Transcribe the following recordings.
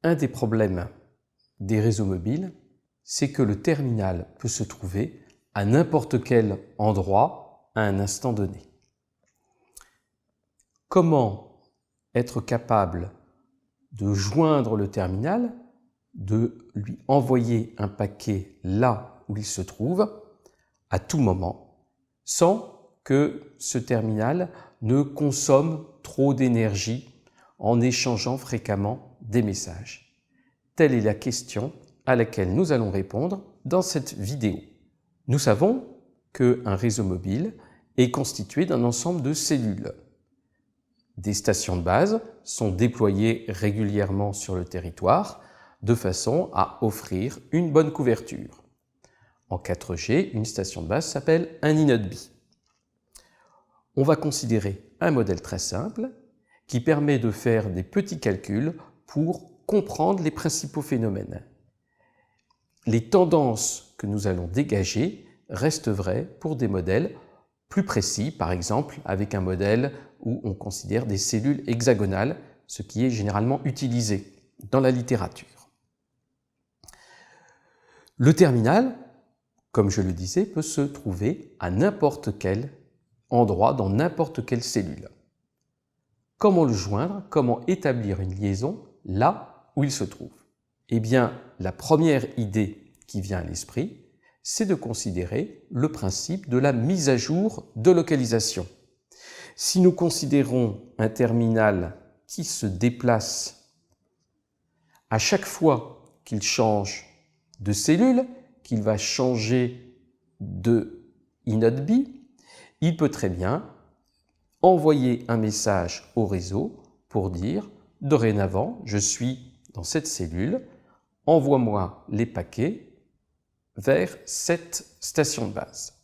Un des problèmes des réseaux mobiles, c'est que le terminal peut se trouver à n'importe quel endroit à un instant donné. Comment être capable de joindre le terminal, de lui envoyer un paquet là où il se trouve, à tout moment, sans que ce terminal ne consomme trop d'énergie en échangeant fréquemment des messages? Telle est la question à laquelle nous allons répondre dans cette vidéo. Nous savons qu'un réseau mobile est constitué d'un ensemble de cellules. Des stations de base sont déployées régulièrement sur le territoire de façon à offrir une bonne couverture. En 4G, une station de base s'appelle un iNodeB. On va considérer un modèle très simple qui permet de faire des petits calculs pour comprendre les principaux phénomènes. Les tendances que nous allons dégager restent vraies pour des modèles plus précis, par exemple avec un modèle où on considère des cellules hexagonales, ce qui est généralement utilisé dans la littérature. Le terminal, comme je le disais, peut se trouver à n'importe quel endroit, dans n'importe quelle cellule. Comment le joindre? Comment établir une liaison là où il se trouve? Eh bien, la première idée qui vient à l'esprit, c'est de considérer le principe de la mise à jour de localisation. Si nous considérons un terminal qui se déplace à chaque fois qu'il change de cellule, qu'il va changer de iNodeB, il peut très bien envoyer un message au réseau pour dire « Dorénavant, je suis dans cette cellule, envoie-moi les paquets vers cette station de base. »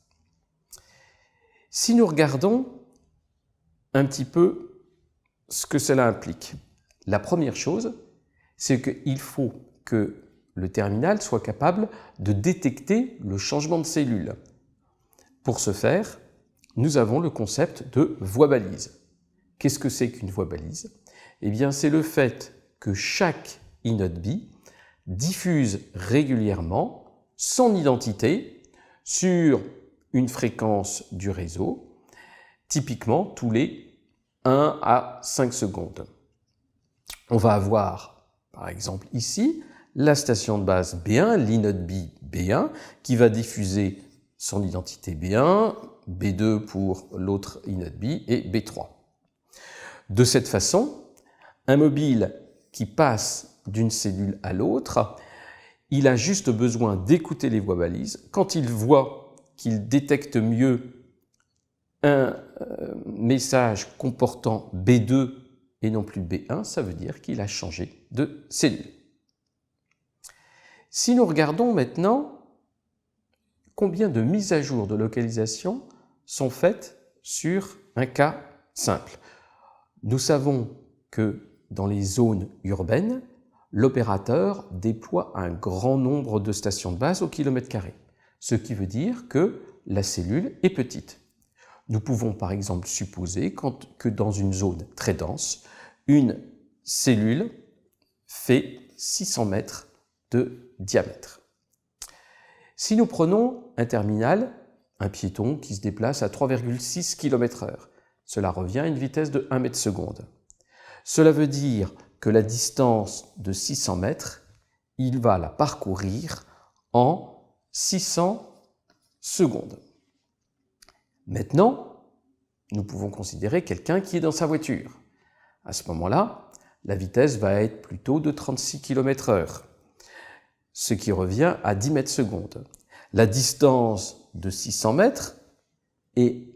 Si nous regardons un petit peu ce que cela implique, la première chose, c'est qu'il faut que le terminal soit capable de détecter le changement de cellule. Pour ce faire, nous avons le concept de voie balise. Qu'est-ce que c'est qu'une voie balise? Eh bien, c'est le fait que chaque iNodeB diffuse régulièrement son identité sur une fréquence du réseau, typiquement tous les 1 à 5 secondes. On va avoir, par exemple ici, la station de base B1, l'INodeB B1, qui va diffuser son identité B1, B2 pour l'autre iNodeB et B3. De cette façon, un mobile qui passe d'une cellule à l'autre, il a juste besoin d'écouter les voies balises. Quand il voit qu'il détecte mieux un message comportant B2 et non plus B1, ça veut dire qu'il a changé de cellule. Si nous regardons maintenant combien de mises à jour de localisation sont faites sur un cas simple. Nous savons que dans les zones urbaines, l'opérateur déploie un grand nombre de stations de base au kilomètre carré, ce qui veut dire que la cellule est petite. Nous pouvons par exemple supposer que dans une zone très dense, une cellule fait 600 mètres de diamètre. Si nous prenons un terminal, un piéton qui se déplace à 3,6 km/h, cela revient à une vitesse de 1 mètre seconde. Cela veut dire que la distance de 600 mètres, il va la parcourir en 600 secondes. Maintenant, nous pouvons considérer quelqu'un qui est dans sa voiture. À ce moment-là, la vitesse va être plutôt de 36 km/h, ce qui revient à 10 mètres secondes. La distance de 600 mètres est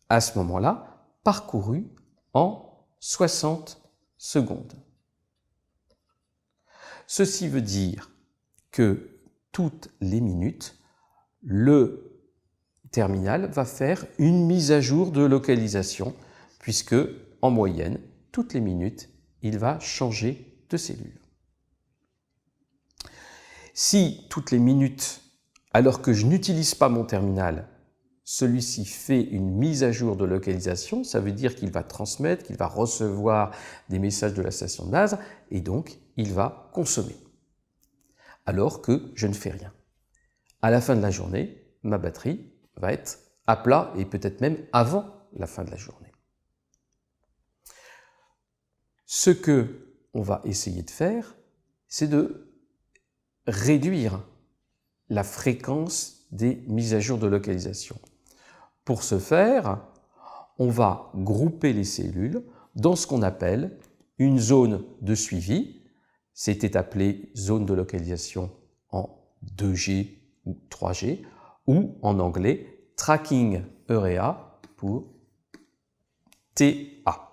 à ce moment-là parcourue en 60 secondes. Ceci veut dire que toutes les minutes, le terminal va faire une mise à jour de localisation, puisque en moyenne, toutes les minutes, il va changer de cellule. Si toutes les minutes, alors que je n'utilise pas mon terminal, celui-ci fait une mise à jour de localisation, ça veut dire qu'il va transmettre, qu'il va recevoir des messages de la station de base, et donc il va consommer. Alors que je ne fais rien. À la fin de la journée, ma batterie va être à plat, et peut-être même avant la fin de la journée. Ce que on va essayer de faire, c'est de réduire la fréquence des mises à jour de localisation. Pour ce faire, on va grouper les cellules dans ce qu'on appelle une zone de suivi. C'était appelé zone de localisation en 2G ou 3G, ou en anglais Tracking Area pour TA.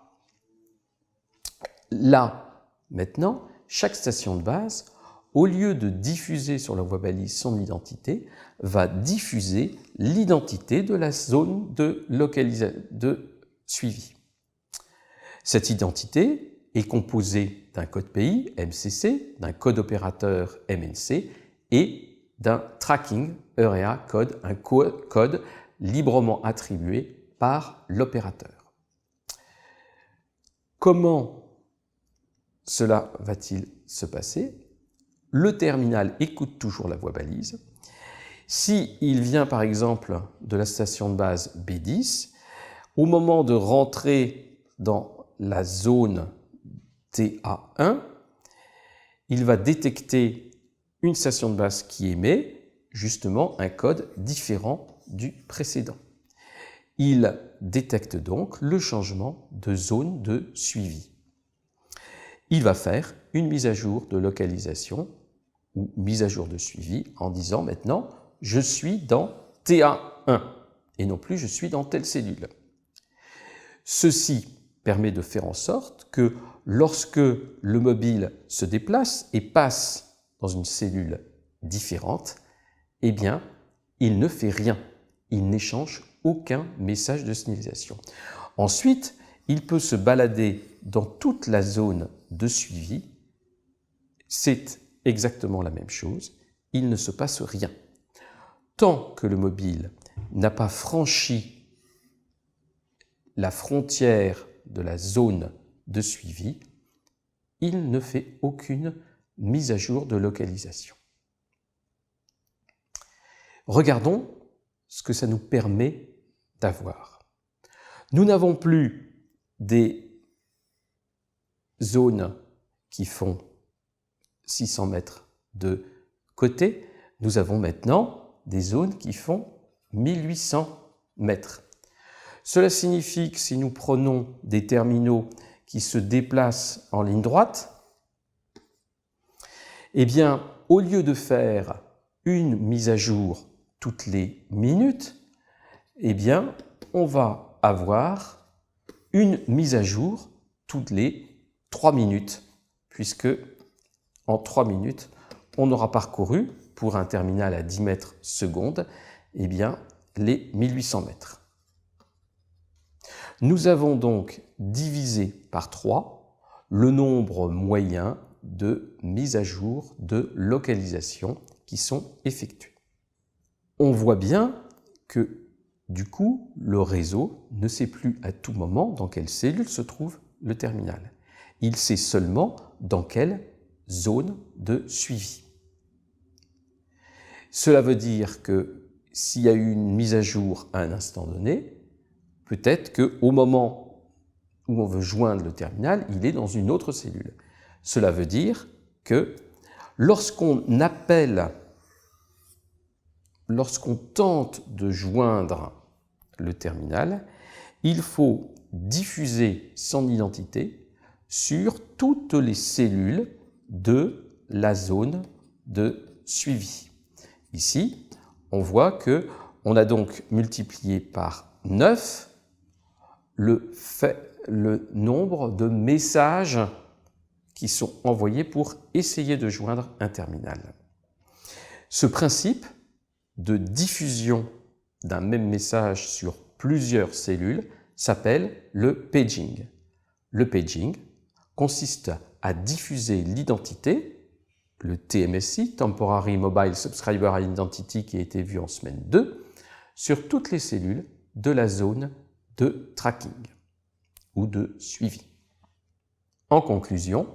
Là, maintenant, chaque station de base, au lieu de diffuser sur la voie balise son identité, va diffuser l'identité de la zone de suivi. Cette identité est composée d'un code pays, MCC, d'un code opérateur, MNC, et d'un Tracking Area Code, un code librement attribué par l'opérateur. Comment cela va-t-il se passer? Le terminal écoute toujours la voie balise. S'il vient par exemple de la station de base B10, au moment de rentrer dans la zone TA1, il va détecter une station de base qui émet justement un code différent du précédent. Il détecte donc le changement de zone de suivi. Il va faire une mise à jour de localisation ou mise à jour de suivi en disant maintenant je suis dans TA1 et non plus je suis dans telle cellule. Ceci permet de faire en sorte que lorsque le mobile se déplace et passe dans une cellule différente, eh bien, il ne fait rien. Il n'échange aucun message de signalisation. Ensuite, il peut se balader dans toute la zone de suivi. C'est exactement la même chose. Il ne se passe rien. Tant que le mobile n'a pas franchi la frontière de la zone de suivi, il ne fait aucune mise à jour de localisation. Regardons ce que ça nous permet d'avoir. Nous n'avons plus des zones qui font 600 mètres de côté, nous avons maintenant des zones qui font 1800 mètres. Cela signifie que si nous prenons des terminaux qui se déplacent en ligne droite, eh bien, au lieu de faire une mise à jour toutes les minutes, eh bien, on va avoir une mise à jour toutes les 3 minutes, puisque en 3 minutes, on aura parcouru, pour un terminal à 10 mètres secondes, eh bien, les 1800 mètres. Nous avons donc divisé par 3 le nombre moyen de mises à jour de localisation qui sont effectuées. On voit bien que, du coup, le réseau ne sait plus à tout moment dans quelle cellule se trouve le terminal. Il sait seulement dans quelle zone de suivi. Cela veut dire que s'il y a eu une mise à jour à un instant donné, peut-être qu'au moment où on veut joindre le terminal, il est dans une autre cellule. Cela veut dire que lorsqu'on tente de joindre le terminal, il faut diffuser son identité sur toutes les cellules de la zone de suivi. Ici, on voit qu'on a donc multiplié par 9 le nombre de messages qui sont envoyés pour essayer de joindre un terminal. Ce principe de diffusion d'un même message sur plusieurs cellules s'appelle le paging. Le paging consiste à diffuser l'identité, le TMSI, Temporary Mobile Subscriber Identity, qui a été vu en semaine 2, sur toutes les cellules de la zone de tracking ou de suivi. En conclusion,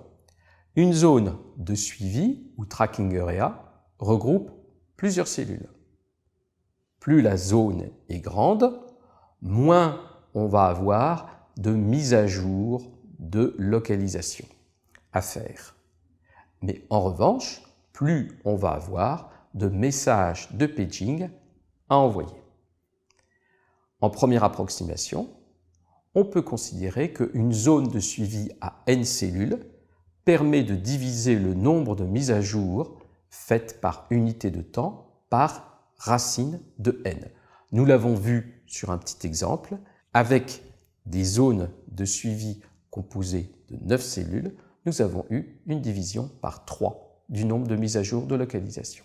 une zone de suivi ou tracking area regroupe plusieurs cellules. Plus la zone est grande, moins on va avoir de mise à jour de localisation à faire. Mais en revanche, plus on va avoir de messages de paging à envoyer. En première approximation, on peut considérer qu'une zone de suivi à n cellules permet de diviser le nombre de mises à jour faites par unité de temps par racine de n. Nous l'avons vu sur un petit exemple, avec des zones de suivi composées de 9 cellules, nous avons eu une division par 3 du nombre de mises à jour de localisation.